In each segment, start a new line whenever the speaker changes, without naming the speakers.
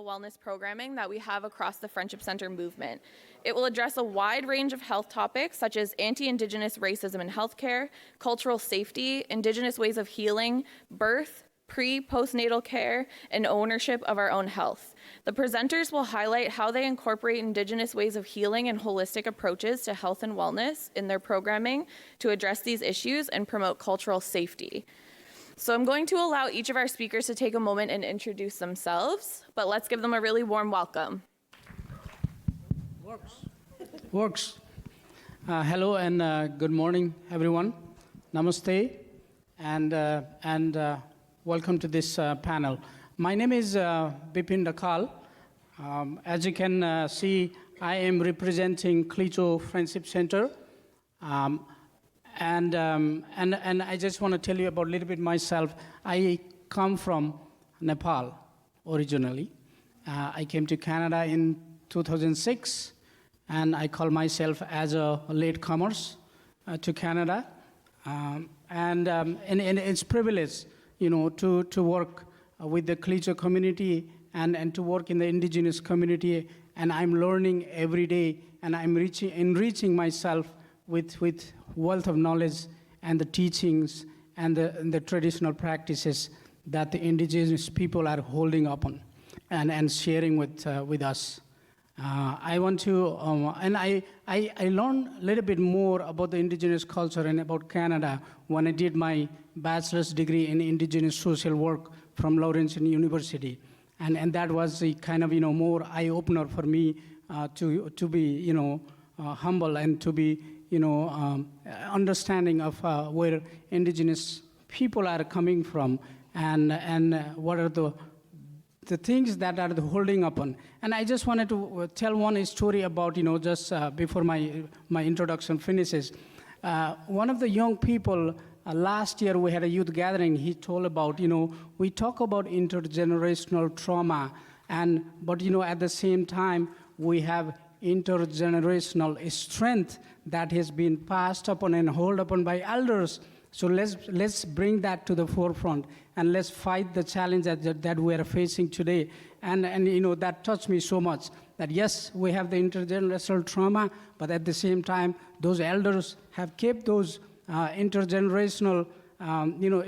mental wellness programming that we have across the Friendship Center movement. It will address a wide range of health topics such as anti-Indigenous racism in healthcare, cultural safety, Indigenous ways of healing, birth, pre-postnatal care, and ownership of our own health. The presenters will highlight how they incorporate Indigenous ways of healing and holistic approaches to health and wellness in their programming to address these issues and promote cultural safety. So I'm going to allow each of our speakers to take a moment and introduce themselves, but let's give them a really warm welcome.
Works. Hello and good morning, everyone. Namaste, and welcome to this panel. My name is Bipin Dakal. As you can see, I am representing Clicho Friendship Center. And I just want to tell you about a little bit myself. I come from Nepal originally. I came to Canada in 2006, and I call myself as a latecomers to Canada. And it's privilege, to work with the Clicho community and to work in the Indigenous community. And I'm learning every day, and I'm enriching myself with wealth of knowledge and the teachings and the traditional practices that the Indigenous people are holding up on and sharing with us. I want to, and I learned a little bit more about the Indigenous culture and about Canada when I did my bachelor's degree in Indigenous social work from Laurentian University. And that was a kind of, more eye-opener for me to be, humble and to be, understanding of where Indigenous people are coming from and what are the things that are holding up on. And I just wanted to tell one story about, just before my introduction finishes. One of the young people, last year we had a youth gathering, he told about, we talk about intergenerational trauma, but at the same time, we have intergenerational strength that has been passed upon and held upon by elders. So let's bring that to the forefront and let's fight the challenge that we are facing today. And that touched me so much that yes, we have the intergenerational trauma, but at the same time, those elders have kept those intergenerational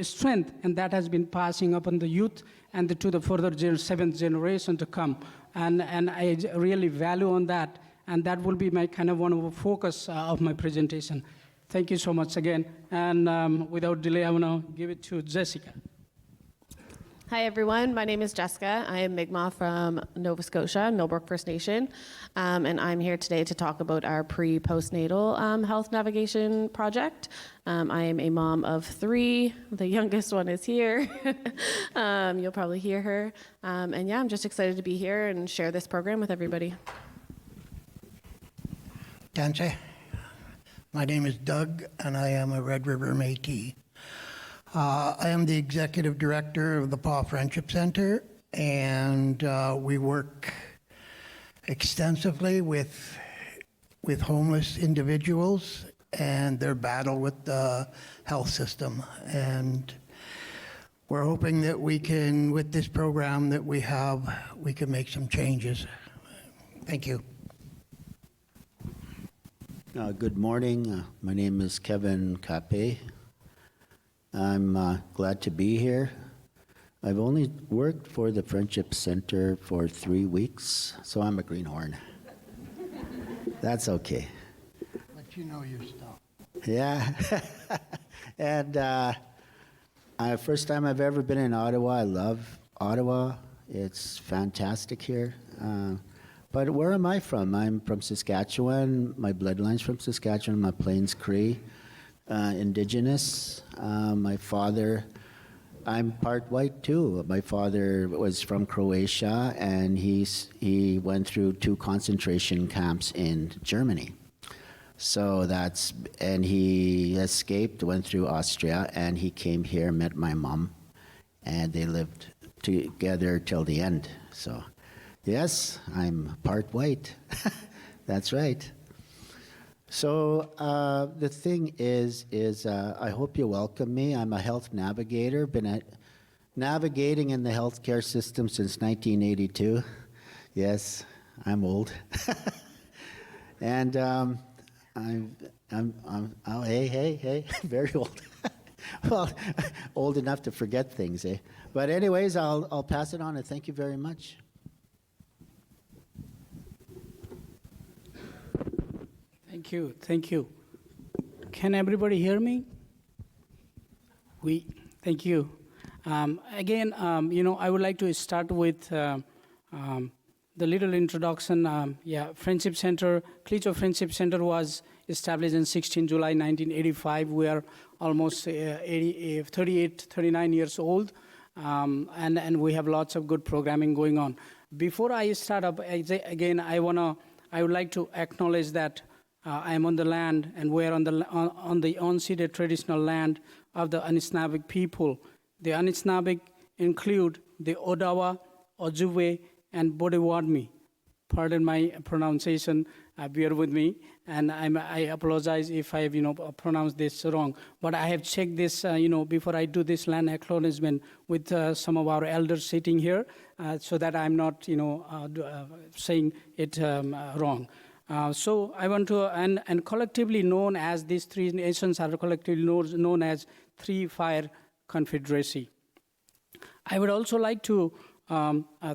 strength, and that has been passing upon the youth and to the further seventh generation to come. And I really value on that, and that will be my kind of one of the focus of my presentation. Thank you so much again. And without delay, I want to give it to Jessica.
Hi, everyone. My name is Jessica. I am Mi'kmaq from Nova Scotia, Millbrook First Nation, and I'm here today to talk about our pre-postnatal health navigation project. I am a mom of 3. The youngest one is here. You'll probably hear her. And yeah, I'm just excited to be here and share this program with everybody.
Danse. My name is Doug, and I am a Red River Métis. I am the executive director of the Paw Friendship Center, and we work extensively with homeless individuals and their battle with the health system. And we're hoping that we can, with this program that we have, we can make some changes. Thank you.
Good morning. My name is Kevin Capé. I'm glad to be here. I've only worked for the Friendship Center for 3 weeks, so I'm a greenhorn. That's okay.
But you know your stuff.
Yeah. And first time I've ever been in Ottawa. I love Ottawa. It's fantastic here. But where am I from? I'm from Saskatchewan. My bloodline's from Saskatchewan. I'm a Plains Cree, Indigenous. My father, I'm part white too. My father was from Croatia, and he went through 2 concentration camps in Germany. So and he escaped, went through Austria, and he came here, met my mom, and they lived together till the end. So. Yes, I'm part white. That's right. So the thing is I hope you welcome me. I'm a health navigator, been navigating in the healthcare system since 1982. Yes, I'm old. And oh, hey, very old. Well, old enough to forget things, eh? But anyways, I'll pass it on, and thank you very much.
Thank you. Can everybody hear me? Thank you. Again, I would like to start with the little introduction. Friendship Center, Clecho Friendship Center was established in 16 July 1985. We are almost 39 years old, and we have lots of good programming going on. Before I start up, again, I would like to acknowledge that I am on the land, and we are on the unceded traditional land of the Anishinaabe people. The Anishinaabe include the Odawa, Ojibwe, and Bodewadmi. Pardon my pronunciation, bear with me, and I apologize if I have pronounced this wrong. But I have checked this before I do this land acknowledgement with some of our elders sitting here, so that I'm not saying it wrong. I want to, and collectively known as these three nations are collectively known as Three Fire Confederacy. I would also like to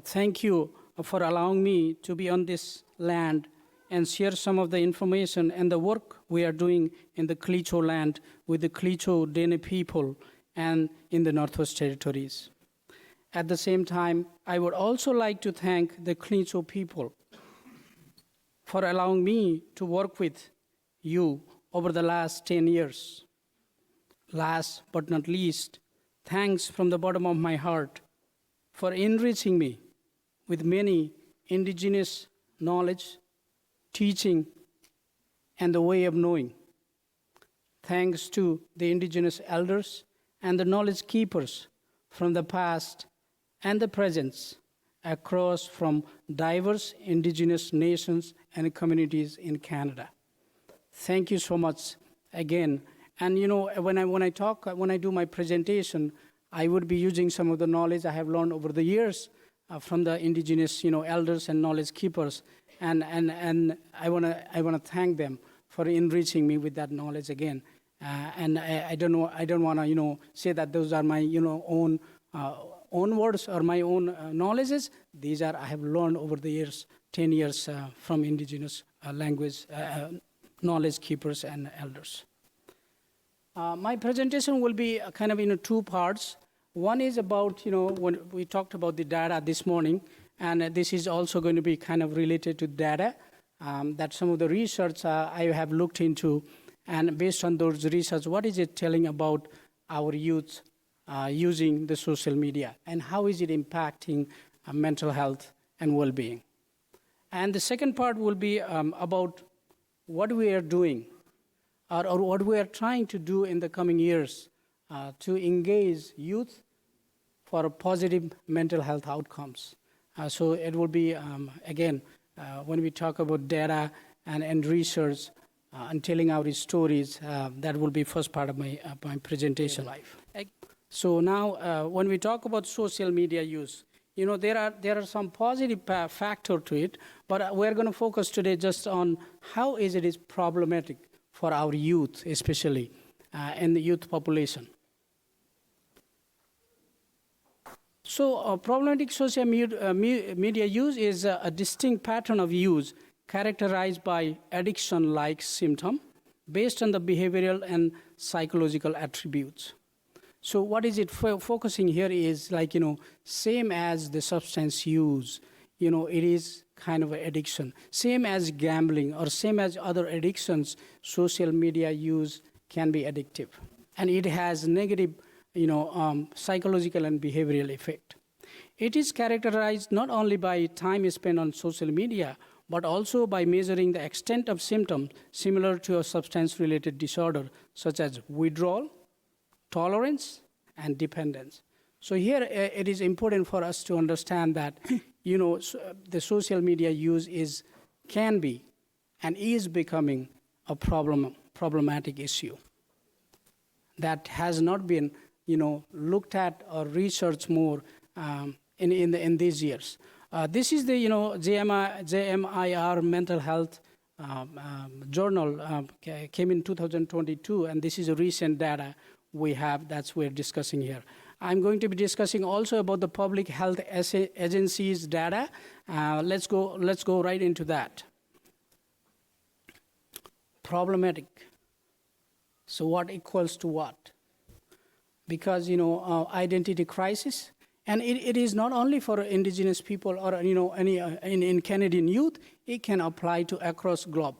thank you for allowing me to be on this land and share some of the information and the work we are doing in the Clecho land with the Clecho Dene people and in the Northwest Territories. At the same time, I would also like to thank the Clecho people for allowing me to work with you over the last 10 years. Last but not least, thanks from the bottom of my heart for enriching me with many Indigenous knowledge, teaching, and the way of knowing. Thanks to the Indigenous elders and the knowledge keepers from the past and the present across from diverse Indigenous nations and communities in Canada. Thank you so much again. And when I do my presentation, I would be using some of the knowledge I have learned over the years from the Indigenous elders and knowledge keepers, and I want to thank them for enriching me with that knowledge again. And I don't want to say that those are my own words or my own knowledges. These are I have learned over the years, 10 years from Indigenous language knowledge keepers and elders. My presentation will be kind of in two parts. One is about, when we talked about the data this morning, and this is also going to be kind of related to data, that some of the research I have looked into, and based on those research, what is it telling about our youth using the social media, and how is it impacting mental health and well-being. And the second part will be about what we are doing, or what we are trying to do in the coming years to engage youth for positive mental health outcomes. So it will be, again, when we talk about data and research and telling our stories, that will be first part of my presentation. So now, when we talk about social media use, there are some positive factor to it, but we're going to focus today just on how it is problematic for our youth, especially in the youth population. So problematic social media use is a distinct pattern of use characterized by addiction-like symptom based on the behavioral and psychological attributes. So what is it focusing here is same as the substance use, it is kind of an addiction. Same as gambling or same as other addictions, social media use can be addictive. And it has negative, psychological and behavioral effect. It is characterized not only by time spent on social media, but also by measuring the extent of symptoms similar to a substance-related disorder, such as withdrawal, tolerance, and dependence. So here it is important for us to understand that the social media use can be and is becoming a problematic issue that has not been looked at or researched more in these years. This is the JMIR mental health journal came in 2022, and this is a recent data we have that's we're discussing here. I'm going to be discussing also about the public health agencies data. Let's go right into that. Problematic. So what equals to what? Because identity crisis, and it is not only for Indigenous people or any in Canadian youth. It can apply to across globe,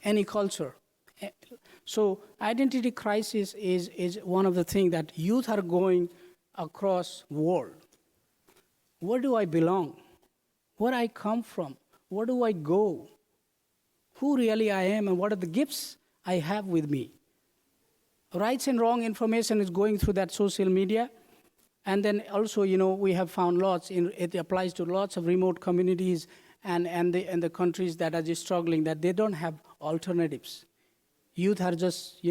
any culture. So identity crisis is one of the things that youth are going across world. Where do I belong? Where I come from? Where do I go? Who really I am, and what are the gifts I have with me? Rights and wrong information is going through that social media. And then also, we have found it applies to lots of remote communities and the countries that are just struggling, that they don't have alternatives. Youth are just,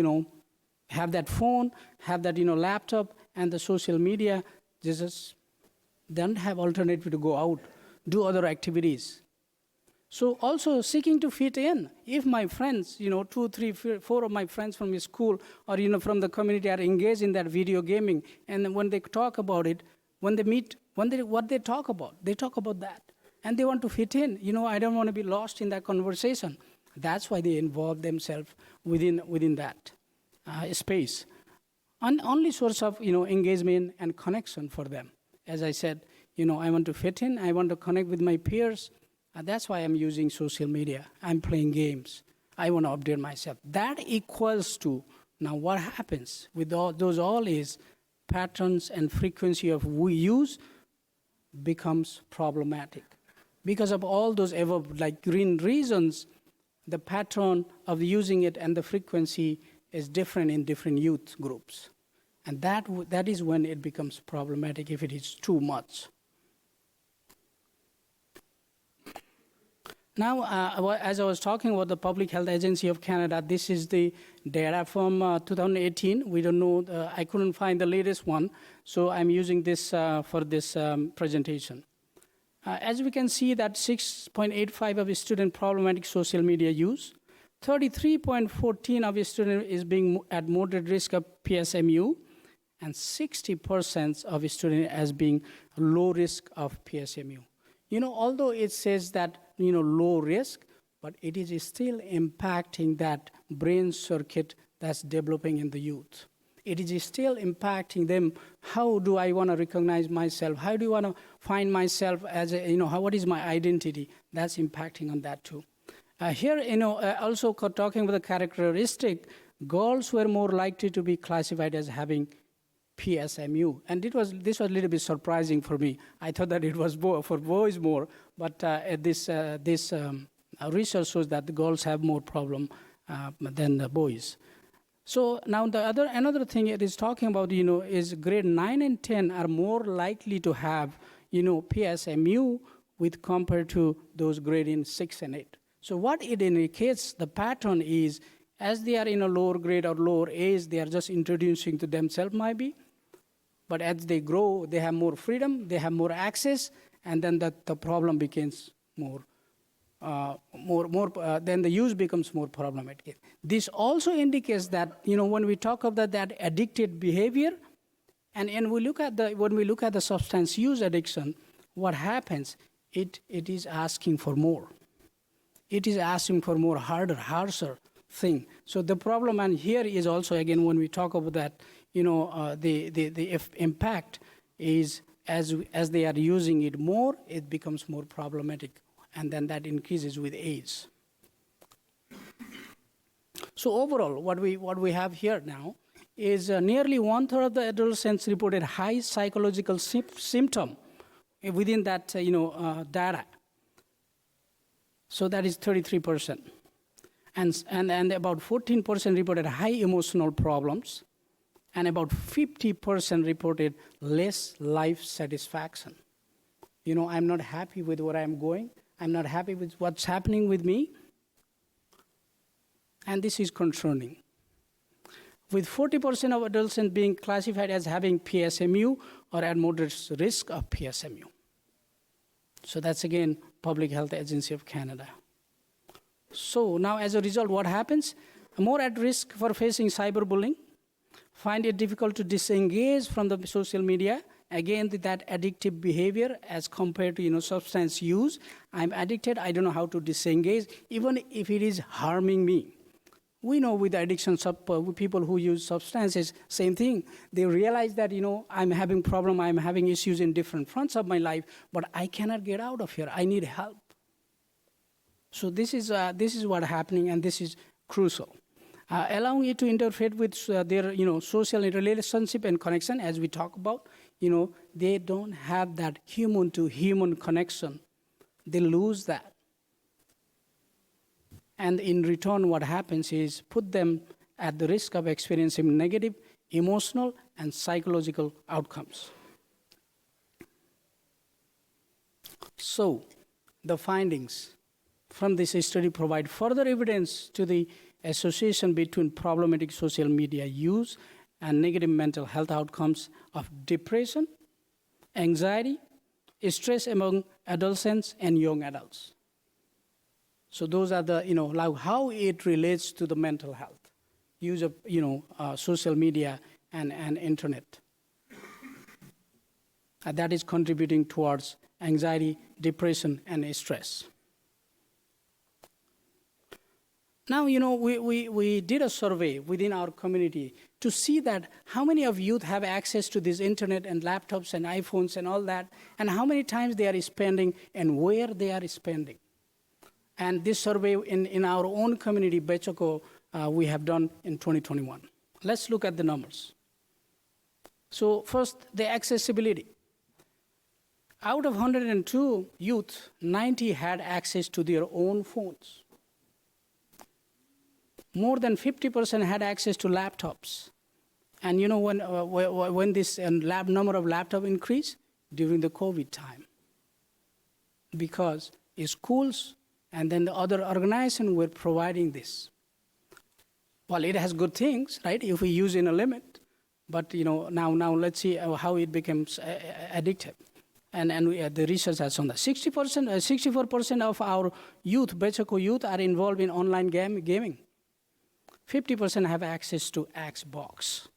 have that phone, have that, laptop, and the social media. They just don't have alternative to go out, do other activities. So also seeking to fit in. If my friends, 2, 3, 4 of my friends from school or from the community are engaged in that video gaming, and when they talk about it, when they meet, what they talk about that, and they want to fit in. I don't want to be lost in that conversation. That's why they involve themselves within that space. And only source of engagement and connection for them. As I said, I want to fit in. I want to connect with my peers. That's why I'm using social media. I'm playing games. I want to update myself. That equals to, now what happens with those all is patterns and frequency of use becomes problematic. Because of all those green reasons, the pattern of using it and the frequency is different in different youth groups. And that is when it becomes problematic if it is too much. Now, as I was talking about the Public Health Agency of Canada, this is the data from 2018. We don't know, I couldn't find the latest one, so I'm using this for this presentation. As we can see that 6.85 of student problematic social media use, 33.14 of student is being at moderate risk of PSMU, and 60% of student as being low risk of PSMU. Although it says that, low risk, but it is still impacting that brain circuit that's developing in the youth. It is still impacting them. How do I want to recognize myself? How do I want to find myself as what is my identity? That's impacting on that too. Here, also talking about the characteristic, girls were more likely to be classified as having PSMU, and this was a little bit surprising for me. I thought that it was for boys more, but this research shows that the girls have more problem than the boys. So now another thing it is talking about, is grade 9 and 10 are more likely to have, PSMU with compared to those grade in 6 and 8. So what it indicates, the pattern is, as they are in a lower grade or lower age, they are just introducing to themselves maybe. But as they grow, they have more freedom, they have more access, and then the problem becomes then the use becomes more problematic. This also indicates that, when we talk about that addicted behavior, and when we look at the substance use addiction, what happens? It is asking for more. It is asking for more harsher thing. So the problem, and here is also again when we talk about that, the impact is as they are using it more, it becomes more problematic, and then that increases with age. So overall, what we have here now is nearly 1/3 of the adolescents reported high psychological symptom within that data. So that is 33%. And about 14% reported high emotional problems, and about 50% reported less life satisfaction. I'm not happy with where I'm going. I'm not happy with what's happening with me. And this is concerning. With 40% of adolescents being classified as having PSMU or at moderate risk of PSMU. So that's again Public Health Agency of Canada. So now as a result, what happens? More at risk for facing cyberbullying, find it difficult to disengage from the social media. Again, that addictive behavior as compared to substance use. I'm addicted, I don't know how to disengage, even if it is harming me. We know with addiction, with people who use substances, same thing. They realize that, I'm having problem, I'm having issues in different fronts of my life, but I cannot get out of here. I need help. So this is what happening, and this is crucial. Allowing it to interfere with their, social relationship and connection, as we talk about, they don't have that human-to-human connection. They lose that. And in return, what happens is put them at the risk of experiencing negative emotional and psychological outcomes. So, the findings from this study provide further evidence to the association between problematic social media use and negative mental health outcomes of depression, anxiety, stress among adolescents and young adults. So those are the, like how it relates to the mental health, use of, social media and internet. That is contributing towards anxiety, depression, and stress. Now, we did a survey within our community to see that how many of youth have access to this internet and laptops and iPhones and all that, and how many times they are spending and where they are spending. And this survey in our own community, Betchoko, we have done in 2021. Let's look at the numbers. So first, the accessibility. Out of 102 youth, 90 had access to their own phones. More than 50% had access to laptops. And when this number of laptops increased? During the COVID time. Because schools and then the other organizations were providing this. Well, it has good things, right, if we use in a limit. But, now let's see how it becomes addictive. And the research has shown that 64% of our youth, Betchoko youth, are involved in online gaming. 50% have access to Xbox.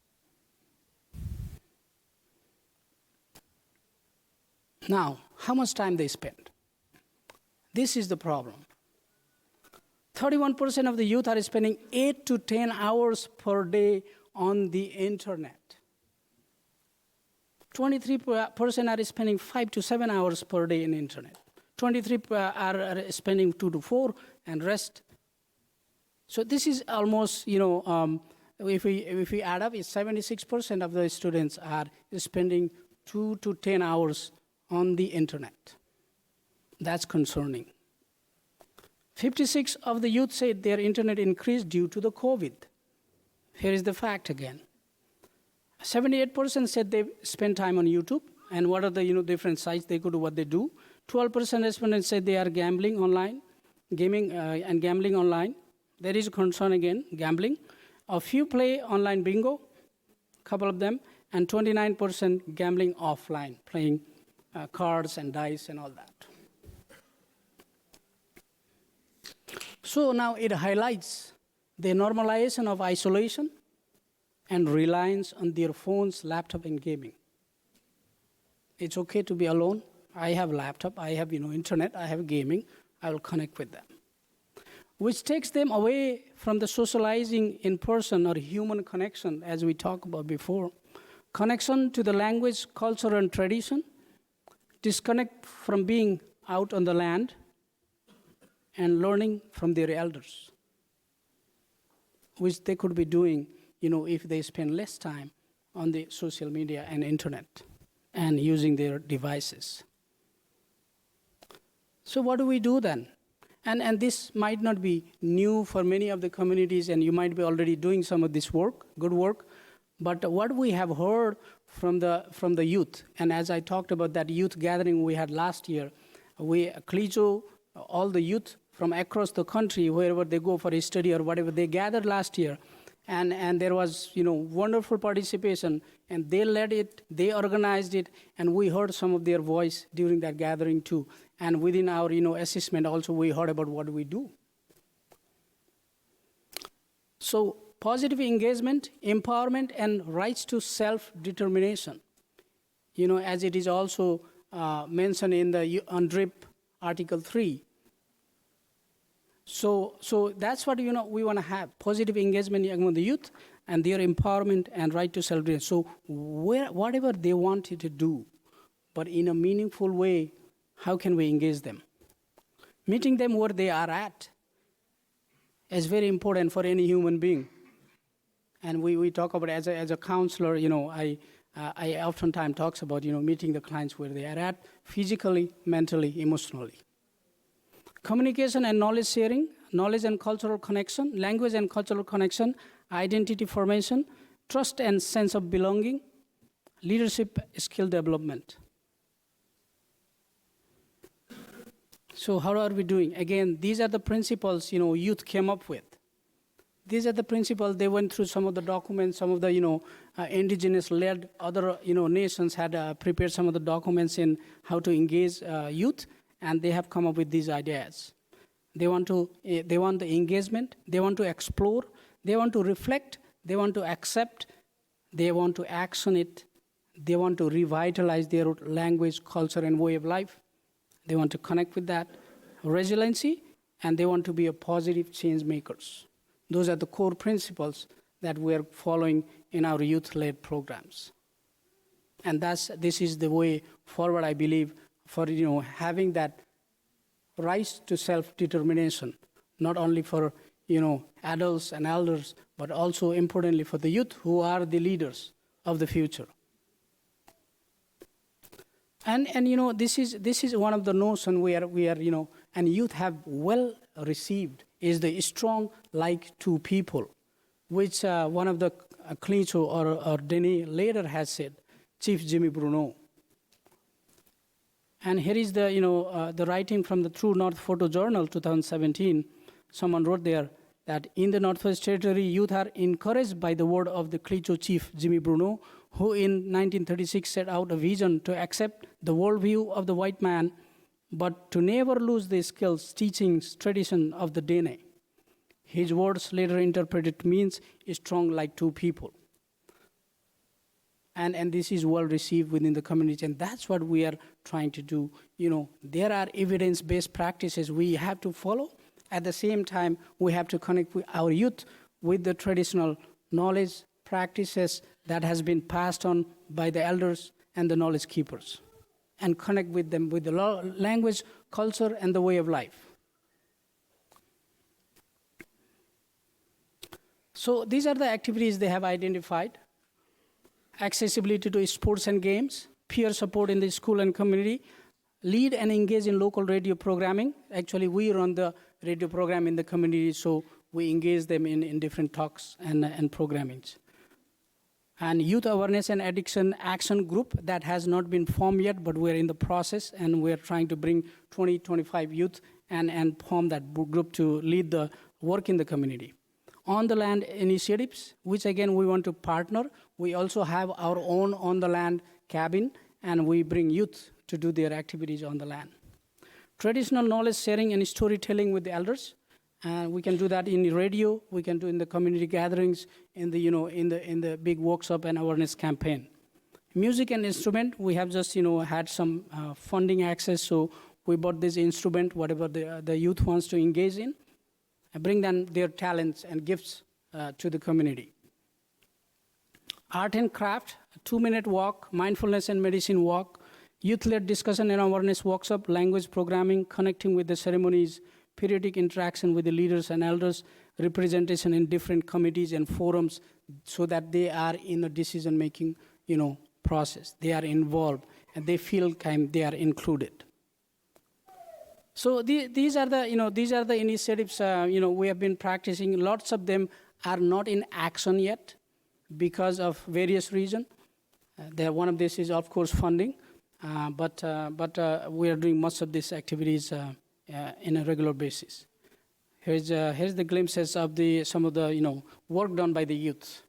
Now, how much time they spend? This is the problem. 31% of the youth are spending 8 to 10 hours per day on the internet. 23% are spending 5 to 7 hours per day in internet. 23% are spending 2 to 4, and rest. So this is almost, if we add up, it's 76% of the students are spending 2 to 10 hours on the internet. That's concerning. 56 of the youth said their internet increased due to the COVID. Here is the fact again. 78% said they spend time on YouTube, and what are the different sites they go to, what they do. 12% respondents said they are gambling online, gaming and gambling online. There is a concern again, gambling. A few play online bingo, a couple of them, and 29% gambling offline, playing cards and dice and all that. So now it highlights the normalization of isolation and reliance on their phones, laptop, and gaming. It's okay to be alone. I have laptop, I have internet, I have gaming, I will connect with them. Which takes them away from the socializing in person or human connection, as we talked about before. Connection to the language, culture, and tradition. Disconnect from being out on the land and learning from their elders, which they could be doing, if they spend less time on the social media and internet and using their devices. So what do we do then? And this might not be new for many of the communities, and you might be already doing some of this work, good work. But what we have heard from the youth, and as I talked about that youth gathering we had last year, CLIJO, all the youth from across the country, wherever they go for a study or whatever, they gathered last year. and there was, wonderful participation, and they led it, they organized it, and we heard some of their voice during that gathering too. And within our, assessment also, we heard about what we do. So positive engagement, empowerment, and rights to self-determination. As it is also mentioned in the UNDRIP Article 3. So that's what we want to have, positive engagement among the youth and their empowerment and right to self-determination. So whatever they wanted to do, but in a meaningful way, how can we engage them? Meeting them where they are at is very important for any human being. And we talk about, as a counselor, I oftentimes talks about, meeting the clients where they are at, physically, mentally, emotionally. Communication and knowledge sharing, knowledge and cultural connection, language and cultural connection, identity formation, trust and sense of belonging, leadership skill development. So how are we doing? Again, these are the principles, youth came up with. These are the principles. They went through some of the documents, some of the, indigenous-led other, nations had prepared some of the documents in how to engage youth, and they have come up with these ideas. They want the engagement, they want to explore, they want to reflect, they want to accept, they want to action it, they want to revitalize their language, culture, and way of life. They want to connect with that resiliency, and they want to be a positive change makers. Those are the core principles that we're following in our youth-led programs. And this is the way forward, I believe, for having that right to self-determination, not only for adults and elders, but also importantly for the youth who are the leaders of the future. And this is one of the notions we are and youth have well received is the strong like two people, which one of the Clincho or Denis later has said, Chief Jimmy Bruno. And here is the writing from the True North Photo Journal, 2017. Someone wrote there that in the Northwest Territory, youth are encouraged by the word of the Clincho chief, Jimmy Bruno, who in 1936 set out a vision to accept the worldview of the white man, but to never lose the skills, teachings, tradition of the Dene. His words later interpreted means strong like two people. And this is well received within the community, and that's what we are trying to do. There are evidence-based practices we have to follow. At the same time, we have to connect with our youth with the traditional knowledge practices that has been passed on by the elders and the knowledge keepers, and connect with them with the language, culture, and the way of life. So these are the activities they have identified. Accessibility to sports and games, peer support in the school and community, lead and engage in local radio programming. Actually, we run the radio program in the community, so we engage them in different talks and programmings. And youth awareness and addiction action group that has not been formed yet, but we're in the process, and we're trying to bring 20-25 youth and form that group to lead the work in the community. On the land initiatives, which again we want to partner. We also have our own on the land cabin, and we bring youth to do their activities on the land. Traditional knowledge sharing and storytelling with the elders. We can do that in radio. We can do in the community gatherings, in the big workshop and awareness campaign. Music and instrument. We have just had some funding access, so we bought this instrument. Whatever the youth wants to engage in, and bring them their talents and gifts to the community. Art and craft, a 2-minute walk, mindfulness and medicine walk, youth-led discussion and awareness workshop, language programming, connecting with the ceremonies, periodic interaction with the leaders and elders, representation in different committees and forums so that they are in the decision-making process. They are involved and they feel they are included. So these are the initiatives we have been practicing. Lots of them are not in action yet because of various reasons. One of this is, of course, funding, but we are doing most of these activities in a regular basis. Here's the glimpses of some of the work done by the youth.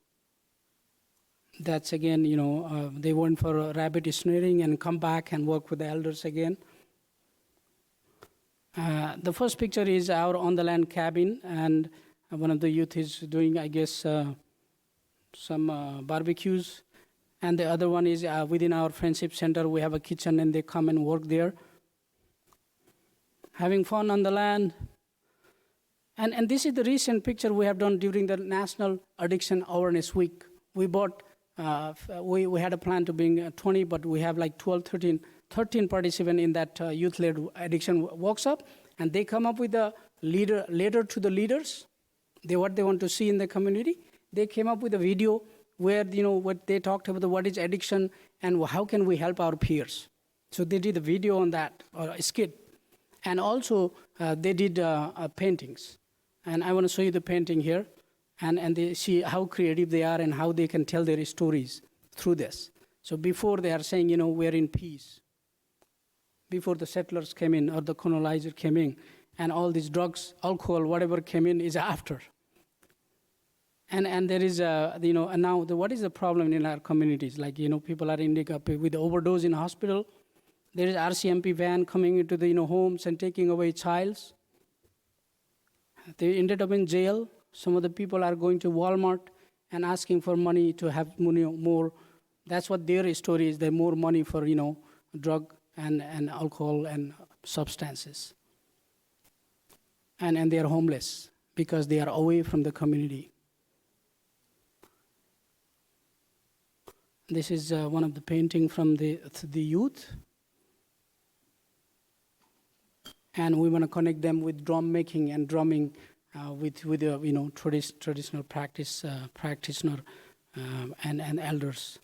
That's again, they went for rabbit snaring and come back and work with the elders again. The first picture is our on-the-land cabin, and one of the youth is doing, I guess, some barbecues. And the other one is within our friendship center. We have a kitchen, and they come and work there, having fun on the land. And this is the recent picture we have done during the National Addiction Awareness Week. We bought, we had a plan to bring 20, but we have like 12, 13 participants in that youth-led addiction workshop, and they come up with a letter to the leaders, what they want to see in the community. They came up with a video where, what they talked about what is addiction and how can we help our peers. So they did a video on that, or a skit. And also, they did paintings. And I want to show you the painting here, and they see how creative they are and how they can tell their stories through this. So before they are saying, we're in peace. Before the settlers came in or the colonizer came in, and all these drugs, alcohol, whatever came in is after. And there is, and now what is the problem in our communities? Like, people are ending up with overdose in hospital. There is RCMP van coming into the homes and taking away childs. They ended up in jail. Some of the people are going to Walmart and asking for money to have more. That's what their story is. They're more money for, drug and alcohol and substances. And they are homeless because they are away from the community. This is one of the painting from the youth. And we want to connect them with drum making and drumming with traditional practitioner and elders.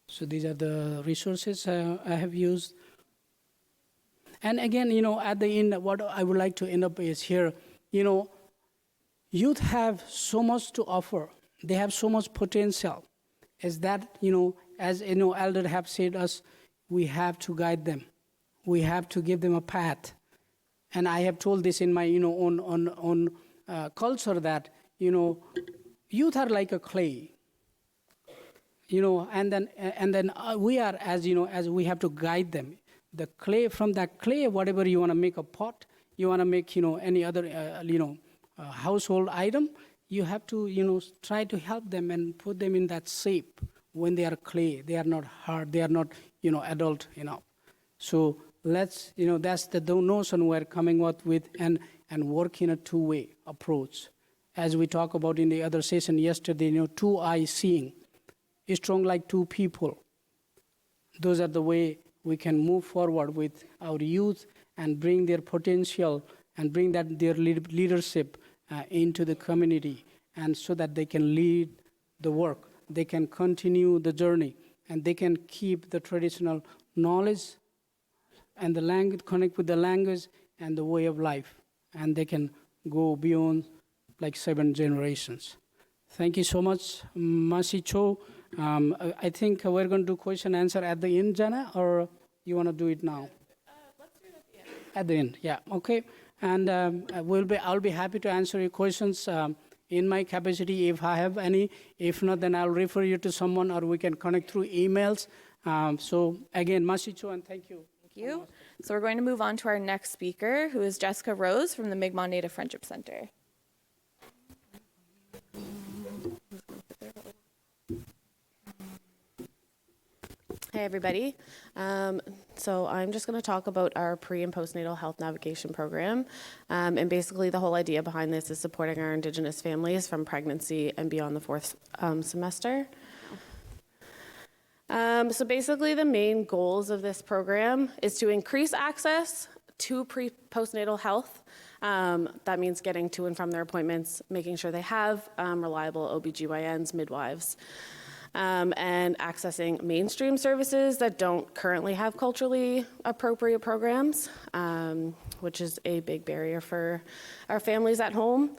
So these are the resources I have used. And again, at the end, what I would like to end up is here, youth have so much to offer. They have so much potential. Is that, as elders have said us, we have to guide them. We have to give them a path. And I have told this in my, own culture that, youth are like a clay. And then we are, as we have to guide them. The clay, from that clay, whatever you want to make a pot, you want to make, any other, household item, you have to, try to help them and put them in that shape. When they are clay, they are not hard, they are not, adult enough. So let's, that's the notion we're coming up with and work in a two-way approach. As we talked about in the other session yesterday, two eyes seeing. Strong like two people. Those are the way we can move forward with our youth and bring their potential and bring their leadership into the community, and so that they can lead the work, they can continue the journey, and they can keep the traditional knowledge and the language, connect with the language and the way of life, and they can go beyond like 7 generations. Thank you so much, Masi Cho. I think we're going to do question answer at the end, Jana, or you want to do it now?
Let's do it at the end.
At the end, yeah, okay. And I'll be happy to answer your questions in my capacity if I have any. If not, then I'll refer you to someone, or we can connect through emails. So again, Masicho, and thank you.
Thank you. So we're going to move on to our next speaker, who is Jessica Rose from the Mi'kmaq Native Friendship Center.
Hey, everybody. So I'm just going to talk about our pre- and postnatal health navigation program. And basically, the whole idea behind this is supporting our Indigenous families from pregnancy and beyond the 4th semester. So basically, the main goals of this program is to increase access to postnatal health. That means getting to and from their appointments, making sure they have reliable OBGYNs, midwives, and accessing mainstream services that don't currently have culturally appropriate programs, which is a big barrier for our families at home.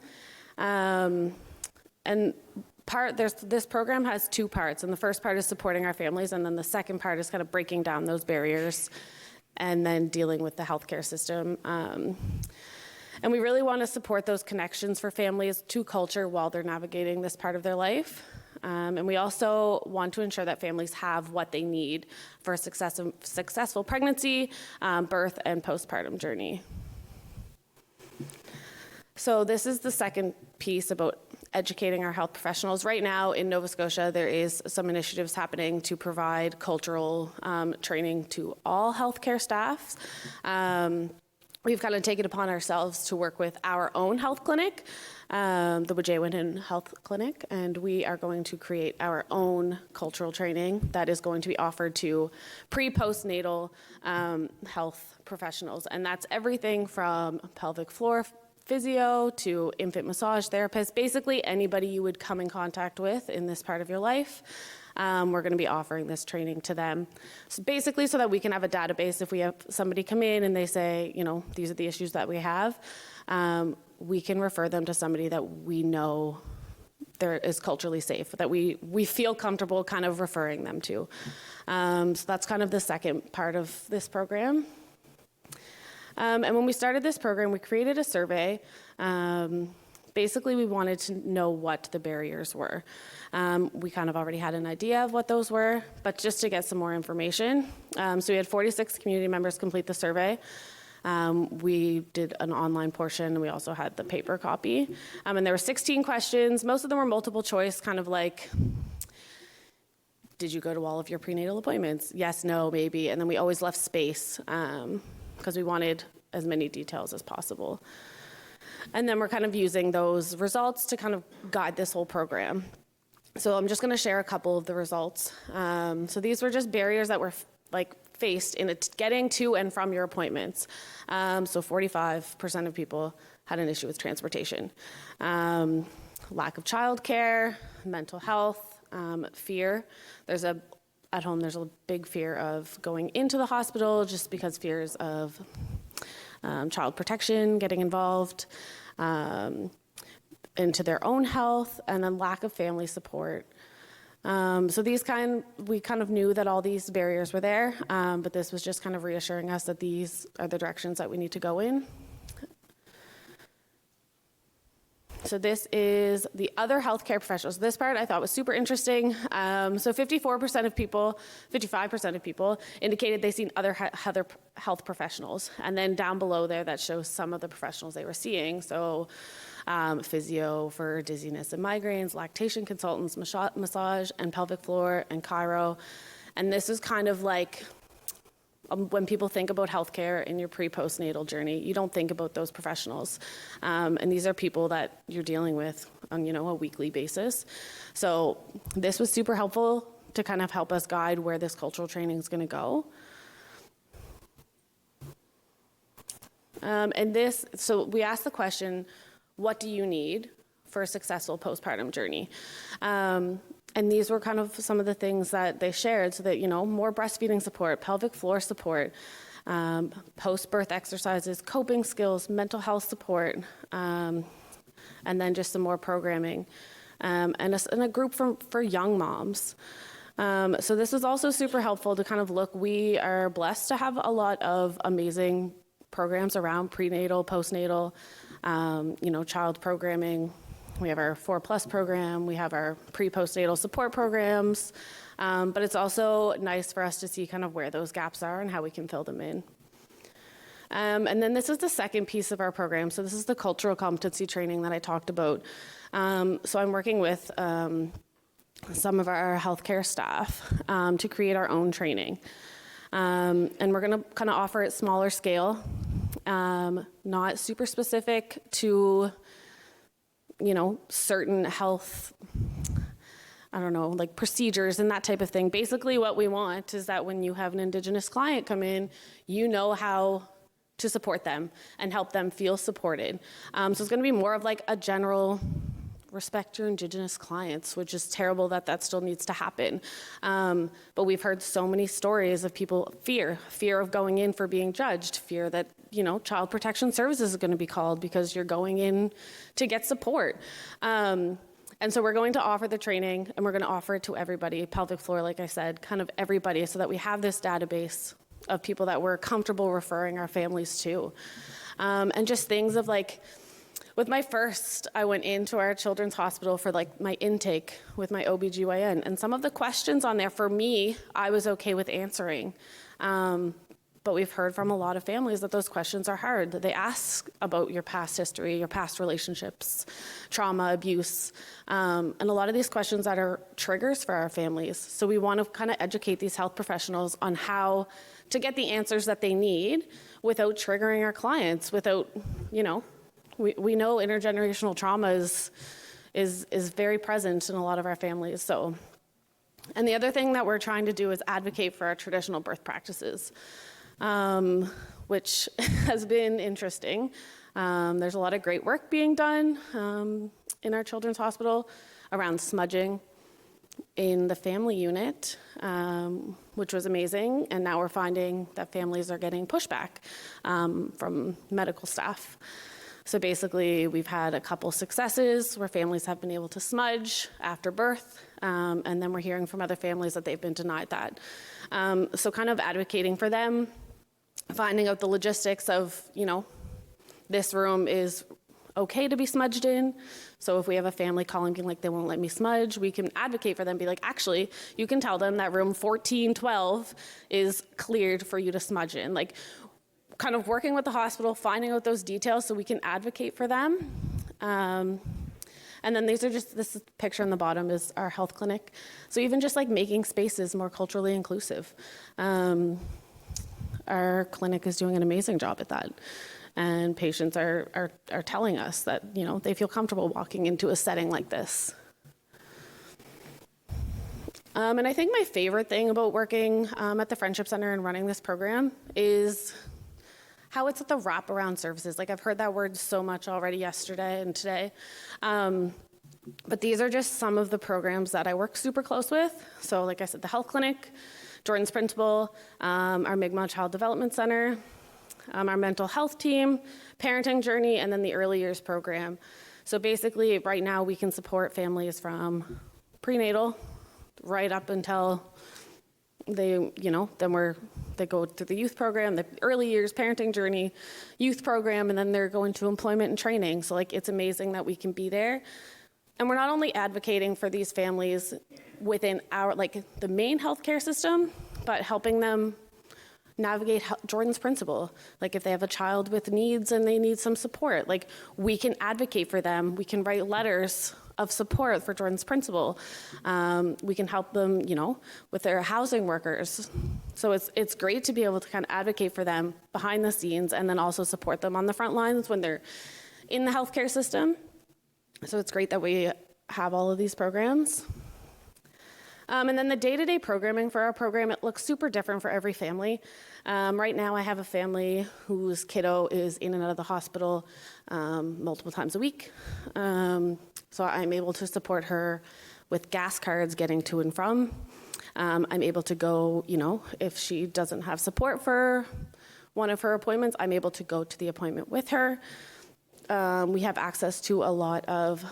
This program has 2 parts, and the first part is supporting our families, and then the second part is kind of breaking down those barriers and then dealing with the healthcare system. And we really want to support those connections for families to culture while they're navigating this part of their life. And we also want to ensure that families have what they need for a successful pregnancy, birth, and postpartum journey. So this is the second piece about educating our health professionals. Right now in Nova Scotia, there is some initiatives happening to provide cultural training to all healthcare staffs. We've kind of taken it upon ourselves to work with our own health clinic, the Wajaywanin Health Clinic, and we are going to create our own cultural training that is going to be offered to pre-postnatal health professionals. And that's everything from pelvic floor physio to infant massage therapists, basically anybody you would come in contact with in this part of your life. We're going to be offering this training to them. So basically so that we can have a database if we have somebody come in and they say, you know, these are the issues that we have, we can refer them to somebody that we know there is culturally safe, that we feel comfortable kind of referring them to. So that's kind of the second part of this program. And when we started this program, we created a survey. Basically, we wanted to know what the barriers were. We kind of already had an idea of what those were, but just to get some more information. So we had 46 community members complete the survey. We did an online portion, and we also had the paper copy. And there were 16 questions. Most of them were multiple choice, kind of like, did you go to all of your prenatal appointments? Yes, no, maybe. And then we always left space because we wanted as many details as possible. And then we're kind of using those results to kind of guide this whole program. So I'm just going to share a couple of the results. So these were just barriers that were faced in getting to and from your appointments. So 45% of people had an issue with transportation. Lack of childcare, mental health, fear. At home, there's a big fear of going into the hospital just because fears of child protection getting involved into their own health, and then lack of family support. So we kind of knew that all these barriers were there, but this was just kind of reassuring us that these are the directions that we need to go in. So this is the other healthcare professionals. This part I thought was super interesting. So 55% of people indicated they've seen other health professionals. And then down below there, that shows some of the professionals they were seeing. So physio for dizziness and migraines, lactation consultants, massage and pelvic floor and chiro. And this is kind of like, when people think about healthcare in your pre-postnatal journey, you don't think about those professionals. And these are people that you're dealing with on, a weekly basis. So this was super helpful to kind of help us guide where this cultural training is going to go. So we asked the question, what do you need for a successful postpartum journey? And these were kind of some of the things that they shared, so that, more breastfeeding support, pelvic floor support, post-birth exercises, coping skills, mental health support, and then just some more programming, and a group for young moms. So this is also super helpful to kind of look. We are blessed to have a lot of amazing programs around prenatal, postnatal, child programming. We have our 4+ program, we have our pre-postnatal support programs, but it's also nice for us to see kind of where those gaps are and how we can fill them in. And then this is the second piece of our program. So this is the cultural competency training that I talked about. So I'm working with some of our healthcare staff to create our own training. And we're gonna kind of offer it smaller scale, not super specific to certain health, procedures and that type of thing. Basically what we want is that when you have an Indigenous client come in, you know how to support them and help them feel supported. So it's gonna be more of like a general respect your Indigenous clients, which is terrible that still needs to happen. But we've heard so many stories of people, fear of going in for being judged, fear that, Child Protection Services is going to be called because you're going in to get support. And so we're going to offer the training, and we're going to offer it to everybody, pelvic floor, like I said, kind of everybody, so that we have this database of people that we're comfortable referring our families to. And just things of like, with my first, I went into our children's hospital for like my intake with my OBGYN, and some of the questions on there for me, I was okay with answering. But we've heard from a lot of families that those questions are hard. They ask about your past history, your past relationships, trauma, abuse, and a lot of these questions that are triggers for our families. So we want to kind of educate these health professionals on how to get the answers that they need without triggering our clients, without, you know, we know intergenerational trauma is very present in a lot of our families. So, and the other thing that we're trying to do is advocate for our traditional birth practices. Which has been interesting. There's a lot of great work being done in our children's hospital around smudging in the family unit, which was amazing. And now we're finding that families are getting pushback from medical staff. So basically, we've had a couple successes where families have been able to smudge after birth, and then we're hearing from other families that they've been denied that. So kind of advocating for them, finding out the logistics of, you know, this room is okay to be smudged in. So if we have a family calling being like, they won't let me smudge, we can advocate for them, be like, actually, you can tell them that room 1412 is cleared for you to smudge in. Like, kind of working with the hospital, finding out those details so we can advocate for them. And then these are just, this picture on the bottom is our health clinic. So even just like making spaces more culturally inclusive. Our clinic is doing an amazing job at that. And patients are telling us that, you know, they feel comfortable walking into a setting like this. And I think my favorite thing about working at the Friendship Center and running this program is how it's at the wraparound services. Like, I've heard that word so much already yesterday and today. But these are just some of the programs that I work super close with. So like I said, the health clinic, Jordan's Principal, our Mi'kmaq Child Development Center, our mental health team, parenting journey, and then the early years program. So basically, right now we can support families from prenatal right up until they, you know, they go through the youth program, the early years parenting journey, youth program, and then they're going to employment and training. So like, it's amazing that we can be there. And we're not only advocating for these families within our, like, the main healthcare system, but helping them navigate Jordan's Principle. Like, if they have a child with needs and they need some support, like, we can advocate for them. We can write letters of support for Jordan's Principle. We can help them, you know, with their housing workers. So it's great to be able to kind of advocate for them behind the scenes and then also support them on the front lines when they're in the healthcare system. So it's great that we have all of these programs. And then the day-to-day programming for our program, it looks super different for every family. Right now I have a family whose kiddo is in and out of the hospital multiple times a week. So I'm able to support her with gas cards getting to and from. I'm able to go, you know, if she doesn't have support for one of her appointments, I'm able to go to the appointment with her. We have access to a lot of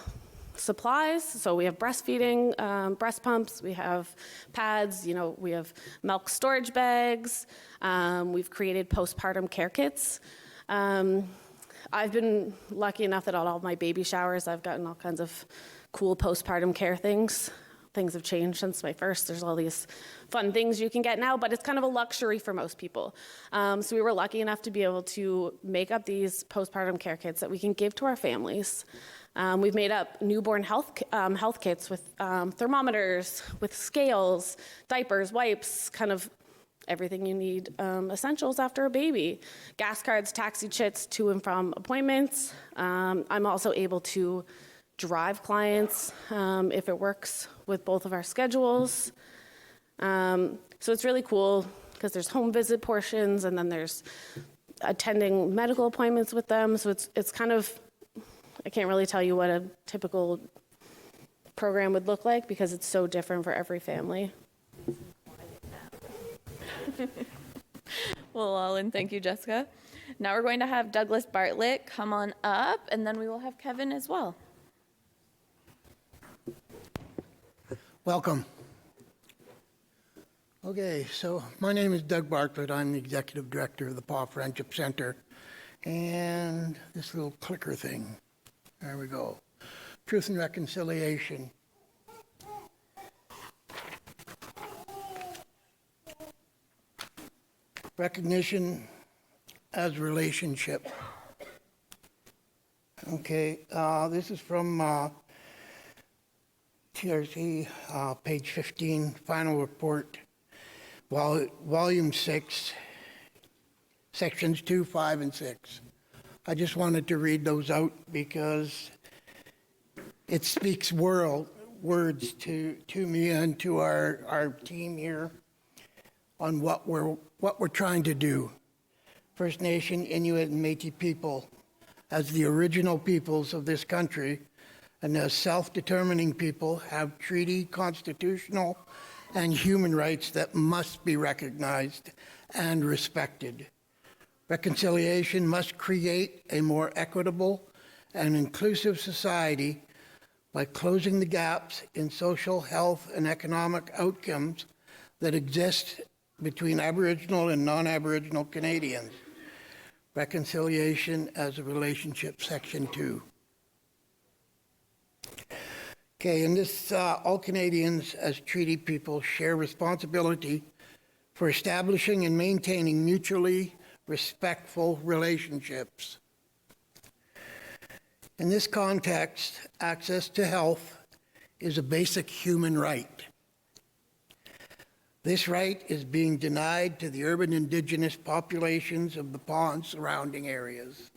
supplies. So we have breastfeeding, breast pumps, we have pads, you know, we have milk storage bags. We've created postpartum care kits. I've been lucky enough that at all of my baby showers, I've gotten all kinds of cool postpartum care things. Things have changed since my first. There's all these fun things you can get now, but it's kind of a luxury for most people. So we were lucky enough to be able to make up these postpartum care kits that we can give to our families. We've made up newborn health kits with thermometers, with scales, diapers, wipes, kind of everything you need, essentials after a baby. Gas cards, taxi chits to and from appointments. I'm also able to drive clients if it works with both of our schedules. So it's really cool because there's home visit portions and then there's attending medical appointments with them. So it's kind of, I can't really tell you what a typical program would look like because it's so different for every family.
Well, and thank you, Jessica. Now we're going to have Douglas Bartlett come on up, and then we will have Kevin as well.
Welcome. Okay, so my name is Doug Bartlett. I'm the Executive Director of the Paw Friendship Center. And this little clicker thing, there we go. Truth and Reconciliation. Recognition as relationship. Okay, this is from TRC, page 15, final report, volume 6, sections 2, 5, and 6. I just wanted to read those out because it speaks words to me and to our team here on what we're trying to do. First Nation, Inuit, and Métis people, as the original peoples of this country and as self-determining people, have treaty, constitutional, and human rights that must be recognized and respected. Reconciliation must create a more equitable and inclusive society by closing the gaps in social, health, and economic outcomes that exist between Aboriginal and non-Aboriginal Canadians. Reconciliation as a relationship, section 2. Okay, in this, all Canadians as treaty people share responsibility for establishing and maintaining mutually respectful relationships. In this context, access to health is a basic human right. This right is being denied to the urban Indigenous populations of the Paw and surrounding areas.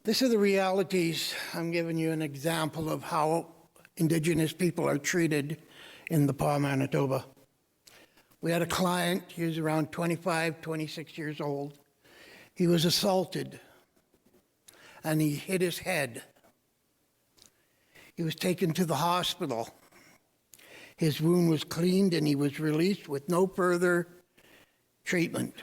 These are the realities. I'm giving you an example of how Indigenous people are treated in the Paw, Manitoba. We had a client, he was around 25, 26 years old. He was assaulted and he hit his head. He was taken to the hospital. His wound was cleaned and he was released with no further treatment.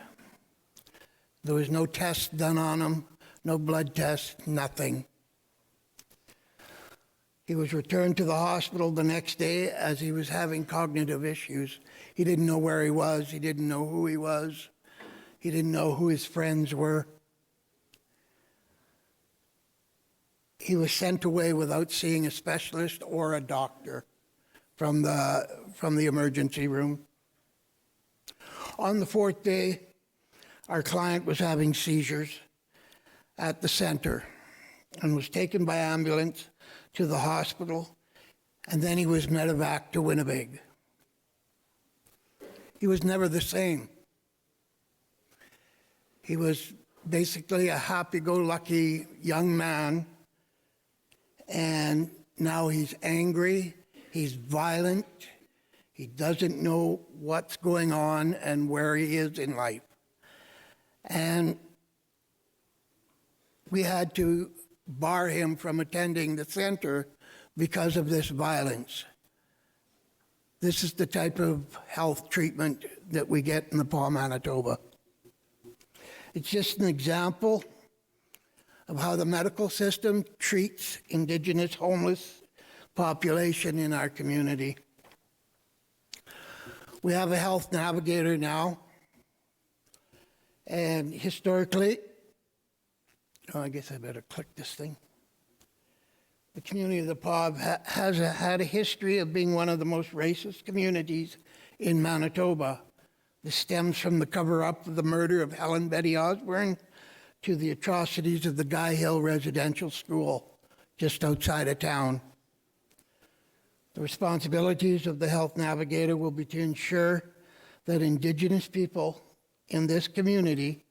There was no tests done on him, no blood tests, nothing. He was returned to the hospital the next day as he was having cognitive issues. He didn't know where he was. He didn't know who he was. He didn't know who his friends were. He was sent away without seeing a specialist or a doctor from the emergency room. On the 4th day, our client was having seizures at the center and was taken by ambulance to the hospital, and then he was medevac to Winnipeg. He was never the same. He was basically a happy-go-lucky young man, and now he's angry, he's violent, he doesn't know what's going on and where he is in life. And we had to bar him from attending the center because of this violence. This is the type of health treatment that we get in the Paw, Manitoba. It's just an example of how the medical system treats Indigenous homeless population in our community. We have a health navigator now, and historically, I guess I better click this thing. The community of the Paw has had a history of being one of the most racist communities in Manitoba. This stems from the cover-up of the murder of Helen Betty Osborne to the atrocities of the Guy Hill Residential School just outside of town. The responsibilities of the health navigator will be to ensure that Indigenous people in this community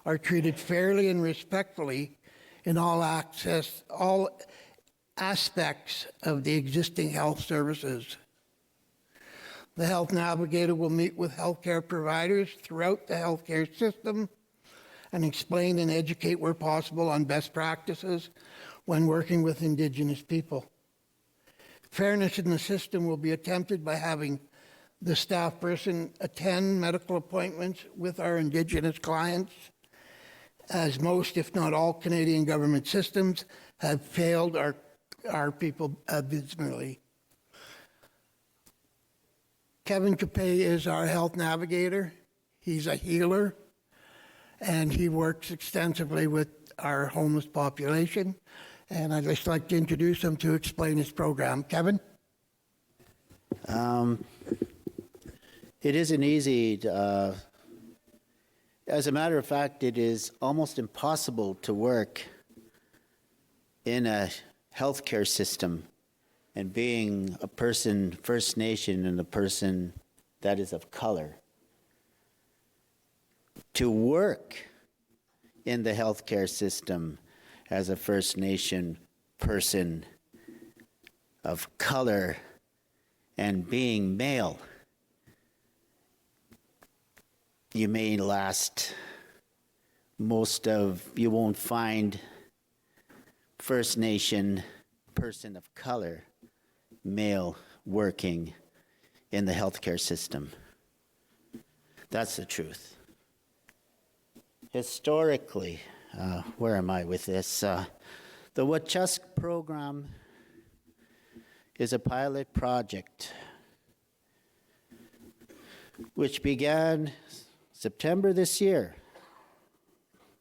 are treated fairly and respectfully in all aspects of the existing health services. The health navigator will meet with healthcare providers throughout the healthcare system and explain and educate where possible on best practices when working with Indigenous people. Fairness in the system will be attempted by having the staff person attend medical appointments with our Indigenous clients as most, if not all, Canadian government systems have failed our people abysmally. Kevin Capay is our health navigator. He's a healer, and he works extensively with our homeless population. And I'd just like to introduce him to explain his program. Kevin?
It isn't easy. As a matter of fact, it is almost impossible to work in a healthcare system and being a person, First Nation, and a person that is of color. To work in the healthcare system as a First Nation person of color and being male, you may last you won't find First Nation person of color male working in the healthcare system. That's the truth. Historically, where am I with this? The Wachusq program is a pilot project which began September this year.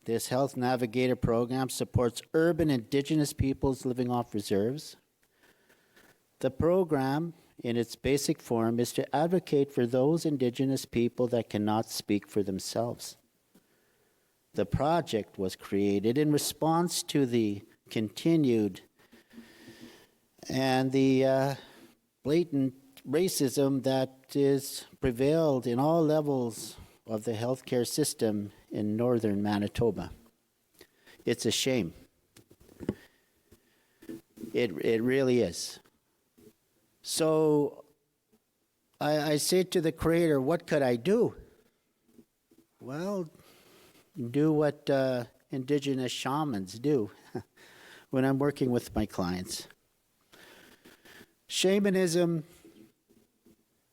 This Health Navigator program supports urban Indigenous peoples living off reserves. The program, in its basic form, is to advocate for those Indigenous people that cannot speak for themselves. The project was created in response to the continued and the blatant racism that is prevailed in all levels of the healthcare system in northern Manitoba. It's a shame. It really is. So I say to the Creator, what could I do? Well, do what Indigenous shamans do when I'm working with my clients. Shamanism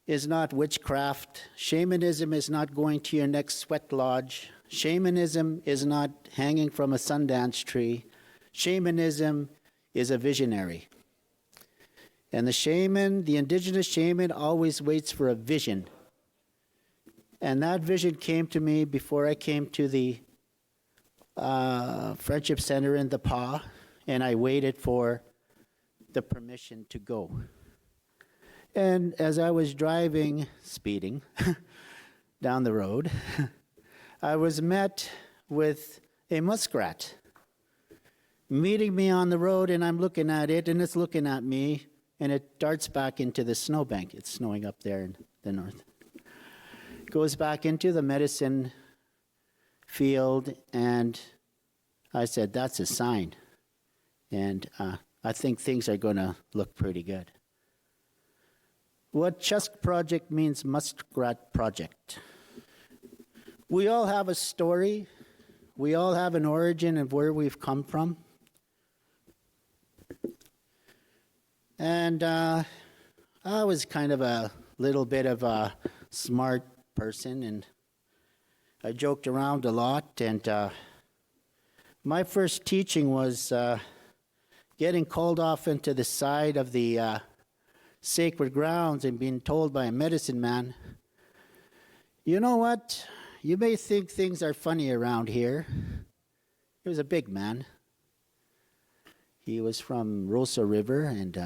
is not witchcraft. Shamanism is not going to your next sweat lodge. Shamanism is not hanging from a Sundance tree. Shamanism is a visionary. And the shaman, the Indigenous shaman, always waits for a vision. And that vision came to me before I came to the Friendship Center in the PA, and I waited for the permission to go. And as I was driving, speeding, down the road, I was met with a muskrat meeting me on the road, and I'm looking at it, and it's looking at me, and it darts back into the snowbank. It's snowing up there in the north. Goes back into the medicine field, and I said, that's a sign. And I think things are going to look pretty good. What Wachusq Project means Muskrat Project. We all have a story. We all have an origin of where we've come from. And I was kind of a little bit of a smart person, and I joked around a lot. And my first teaching was getting called off into the side of the sacred grounds and being told by a medicine man, you know what? You may think things are funny around here. He was a big man. He was from Rosa River, and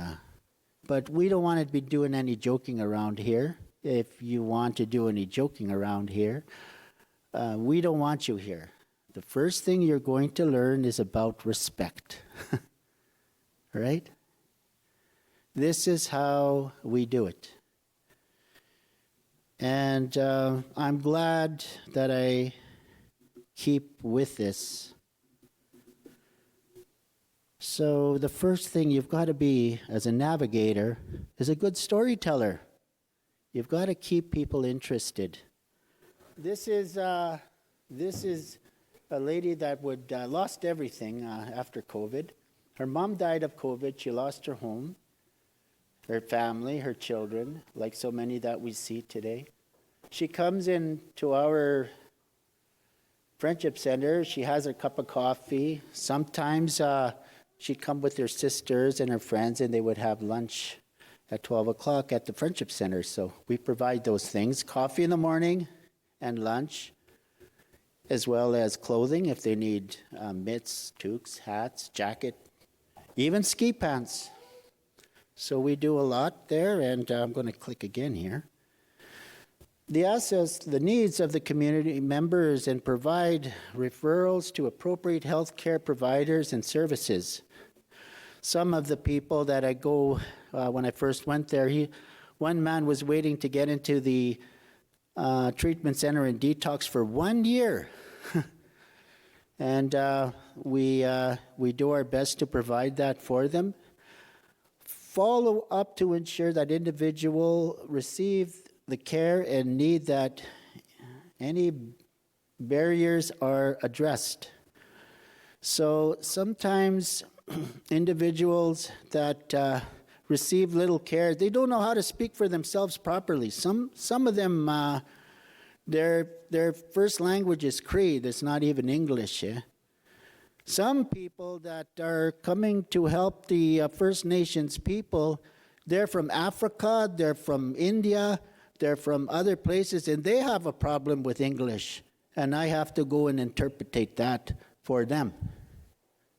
but we don't want to be doing any joking around here. If you want to do any joking around here, we don't want you here. The first thing you're going to learn is about respect. Right? This is how we do it. And I'm glad that I keep with this. So the first thing you've got to be as a navigator is a good storyteller. You've got to keep people interested. This is a lady that lost everything after COVID. Her mom died of COVID. She lost her home, her family, her children, like so many that we see today. She comes into our Friendship Center. She has her cup of coffee. Sometimes she'd come with her sisters and her friends, and they would have lunch at 12 o'clock at the Friendship Center. So we provide those things, coffee in the morning and lunch, as well as clothing if they need mitts, toques, hats, jacket, even ski pants. So we do a lot there, and I'm going to click again here. They assess the needs of the community members and provide referrals to appropriate health care providers and services. Some of the people that I go, when I first went there, one man was waiting to get into the treatment center and detox for 1 year. And we do our best to provide that for them. Follow up to ensure that individual receive the care and need, that any barriers are addressed. So sometimes individuals that receive little care, they don't know how to speak for themselves properly. Some of them, their first language is Cree. It's not even English. Yeah? Some people that are coming to help the First Nations people, they're from Africa, they're from India, they're from other places, and they have a problem with English. And I have to go and interpret that for them,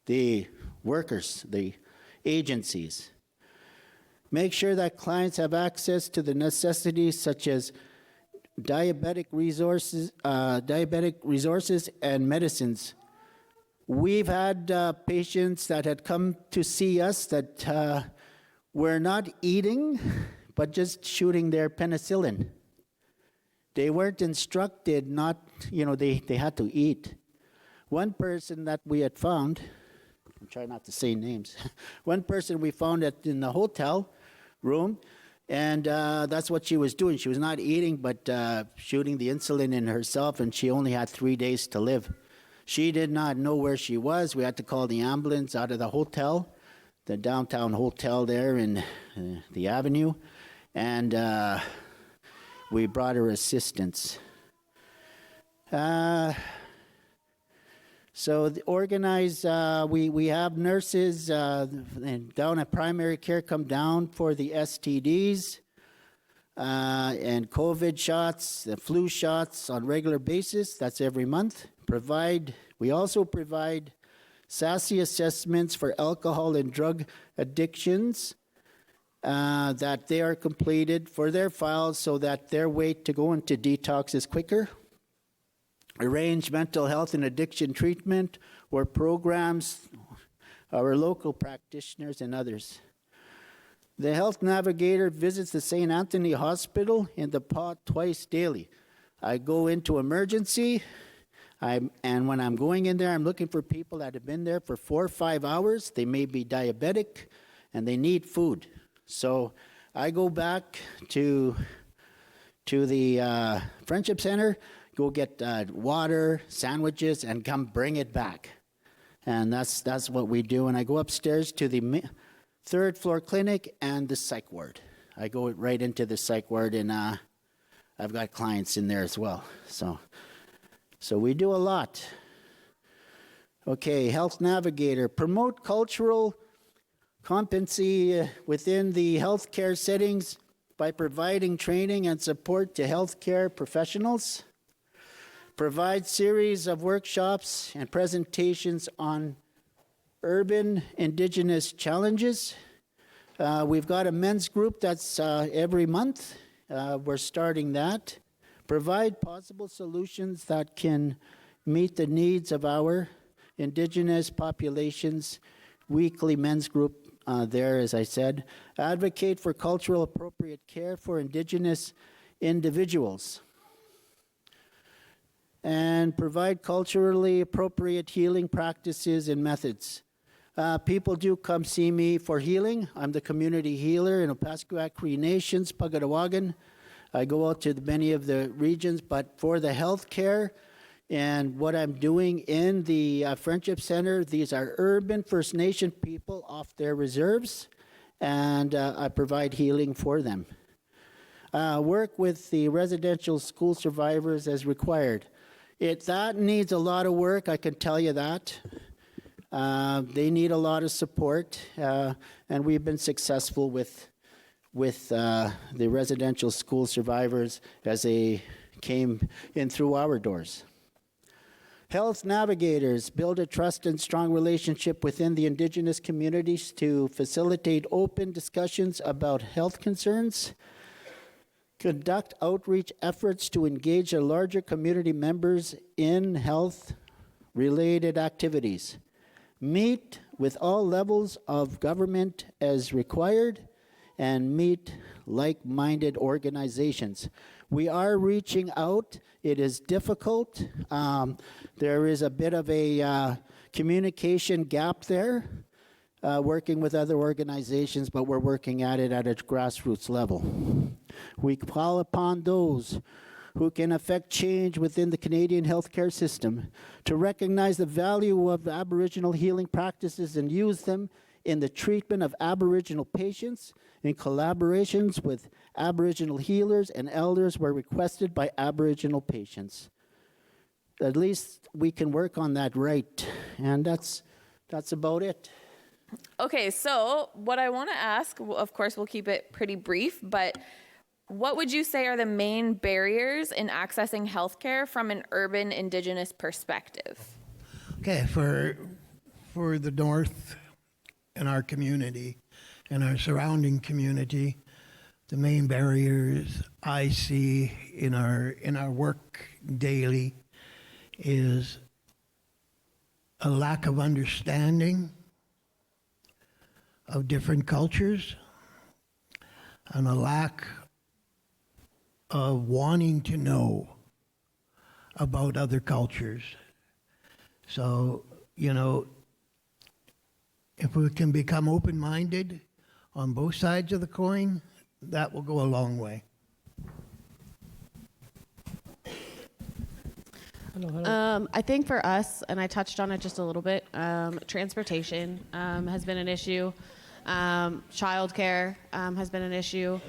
the workers, the agencies. Make sure that clients have access to the necessities such as diabetic resources and medicines. We've had patients that had come to see us that were not eating, but just shooting their penicillin. They weren't instructed not, they had to eat. One person that we had found, I'm trying not to say names, one person we found in the hotel room, and that's what she was doing. She was not eating, but shooting the insulin in herself, and she only had 3 days to live. She did not know where she was. We had to call the ambulance out of the hotel, the downtown hotel there in the avenue, and we brought her assistance. So organize, we have nurses down at primary care come down for the STDs and COVID shots, the flu shots on regular basis. That's every month. We also provide SASE assessments for alcohol and drug addictions that they are completed for their files so that their wait to go into detox is quicker. Arrange mental health and addiction treatment or programs, our local practitioners and others. The health navigator visits the St. Anthony Hospital in the pod twice daily. I go into emergency, and when I'm going in there, I'm looking for people that have been there for 4 or 5 hours. They may be diabetic, and they need food. So I go back to the Friendship Center, go get water, sandwiches, and come bring it back. And that's what we do. And I go upstairs to the third floor clinic and the psych ward. I go right into the psych ward, and I've got clients in there as well. So we do a lot. Okay, health navigator. Promote cultural competency within the healthcare settings by providing training and support to healthcare professionals. Provide series of workshops and presentations on urban Indigenous challenges. We've got a men's group that's every month. We're starting that. Provide possible solutions that can meet the needs of our Indigenous populations. Weekly men's group there, as I said. Advocate for cultural appropriate care for Indigenous individuals. And provide culturally appropriate healing practices and methods. People do come see me for healing. I'm the community healer in Opaskwayak Cree Nations, Pagadawagan. I go out to many of the regions, but for the health care and what I'm doing in the Friendship Center, these are urban First Nation people off their reserves, and I provide healing for them. Work with the residential school survivors as required. That needs a lot of work, I can tell you that. They need a lot of support, and we've been successful with the residential school survivors as they came in through our doors. Health navigators build a trust and strong relationship within the Indigenous communities to facilitate open discussions about health concerns, conduct outreach efforts to engage the larger community members in health-related activities, meet with all levels of government as required, and meet like-minded organizations. We are reaching out. It is difficult. There is a bit of a communication gap there, working with other organizations, but we're working at it at a grassroots level. We call upon those who can affect change within the Canadian healthcare system to recognize the value of Aboriginal healing practices and use them in the treatment of Aboriginal patients in collaborations with Aboriginal healers and elders where requested by Aboriginal patients. At least we can work on that right, and that's about it.
Okay, so what I want to ask, of course, we'll keep it pretty brief, but what would you say are the main barriers in accessing healthcare from an urban Indigenous perspective?
Okay, for the North and our community and our surrounding community, the main barriers I see in our work daily is a lack of understanding of different cultures and a lack of wanting to know about other cultures. So, if we can become open-minded on both sides of the coin, that will go a long way.
I think for us, and I touched on it just a little bit, transportation has been an issue. Childcare has been an issue.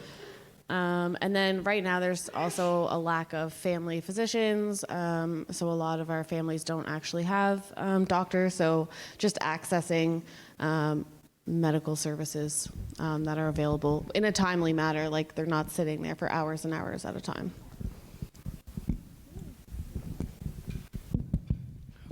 And then right now there's also a lack of family physicians. So a lot of our families don't actually have doctors. So just accessing medical services that are available in a timely manner, like they're not sitting there for hours and hours at a time.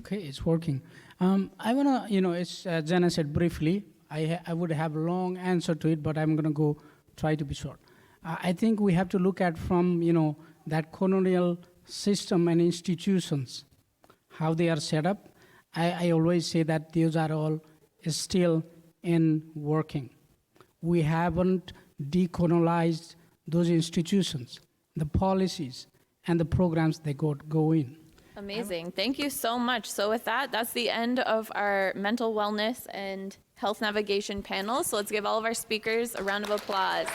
Okay, it's working. I want to, as Jenna said briefly, I would have a long answer to it, but I'm going to try to be short. I think we have to look at from, that colonial system and institutions, how they are set up. I always say that those are all still in working. We haven't decolonized those institutions, the policies, and the programs they go in.
Amazing. Thank you so much. So with that, that's the end of our mental wellness and health navigation panel. So let's give all of our speakers a round of applause.